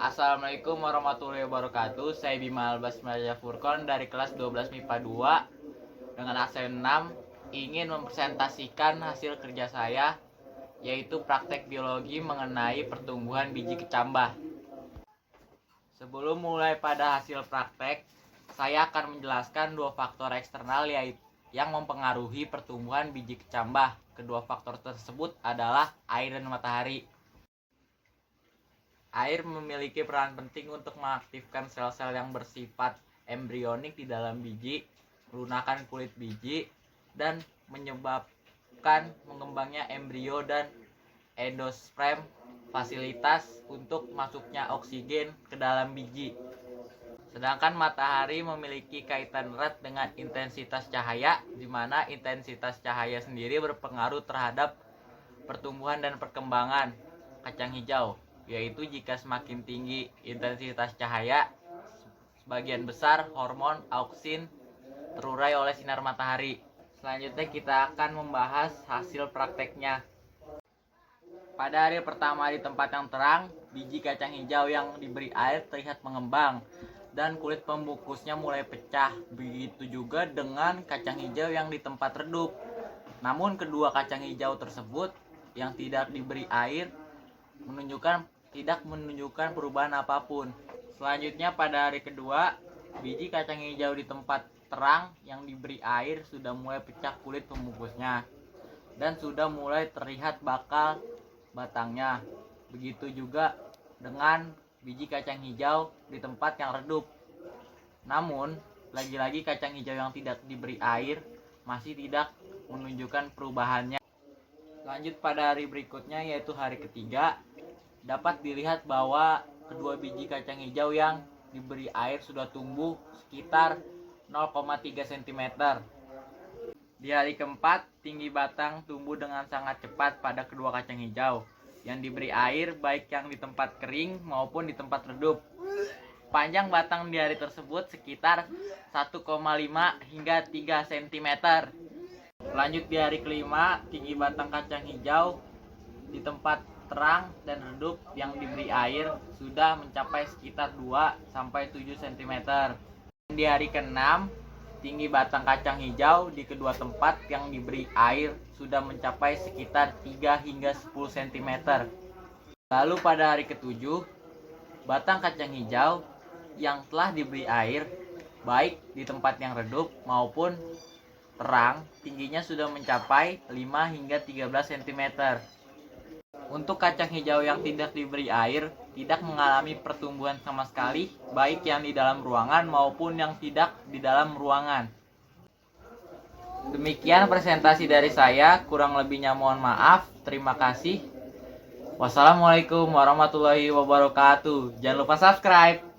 Assalamualaikum warahmatullahi wabarakatuh. Saya Bima Albasmaja Furkon dari kelas 12 MIPA 2 dengan absen 6 ingin mempresentasikan hasil kerja saya, yaitu praktek biologi mengenai pertumbuhan biji kecambah. Sebelum mulai pada hasil praktek, saya akan menjelaskan dua faktor eksternal yang mempengaruhi pertumbuhan biji kecambah. Kedua faktor tersebut adalah air dan matahari. Air memiliki peran penting untuk mengaktifkan sel-sel yang bersifat embrionik di dalam biji, melunakkan kulit biji, dan menyebabkan mengembangnya embrio dan endosperm, fasilitas untuk masuknya oksigen ke dalam biji. Sedangkan matahari memiliki kaitan erat dengan intensitas cahaya, di mana intensitas cahaya sendiri berpengaruh terhadap pertumbuhan dan perkembangan kacang hijau, yaitu jika semakin tinggi intensitas cahaya, sebagian besar hormon auksin terurai oleh sinar matahari. Selanjutnya kita akan membahas hasil prakteknya. Pada hari pertama di tempat yang terang, biji kacang hijau yang diberi air terlihat mengembang dan kulit pembungkusnya mulai pecah. Begitu juga dengan kacang hijau yang di tempat redup. Namun kedua kacang hijau tersebut yang tidak diberi air tidak menunjukkan perubahan apapun. Selanjutnya pada hari kedua, biji kacang hijau di tempat terang yang diberi air sudah mulai pecah kulit pembungkusnya dan sudah mulai terlihat bakal batangnya. Begitu juga dengan biji kacang hijau di tempat yang redup. Namun, lagi-lagi kacang hijau yang tidak diberi air masih tidak menunjukkan perubahannya. Lanjut pada hari berikutnya, yaitu hari ketiga, dapat dilihat bahwa kedua biji kacang hijau yang diberi air sudah tumbuh sekitar 0,3 cm. Di hari keempat, tinggi batang tumbuh dengan sangat cepat pada kedua kacang hijau yang diberi air, baik yang di tempat kering maupun di tempat redup. Panjang batang di hari tersebut sekitar 1,5 hingga 3 cm. Lanjut di hari kelima, tinggi batang kacang hijau di tempat terang dan redup yang diberi air sudah mencapai sekitar 2-7 cm. Di hari ke-6, tinggi batang kacang hijau di kedua tempat yang diberi air sudah mencapai sekitar 3 hingga 10 cm. Lalu pada hari ke-7, batang kacang hijau yang telah diberi air, baik di tempat yang redup maupun terang, tingginya sudah mencapai 5 hingga 13 cm. Untuk kacang hijau yang tidak diberi air, tidak mengalami pertumbuhan sama sekali, baik yang di dalam ruangan maupun yang tidak di dalam ruangan. Demikian presentasi dari saya, kurang lebihnya mohon maaf. Terima kasih. Wassalamualaikum warahmatullahi wabarakatuh. Jangan lupa subscribe.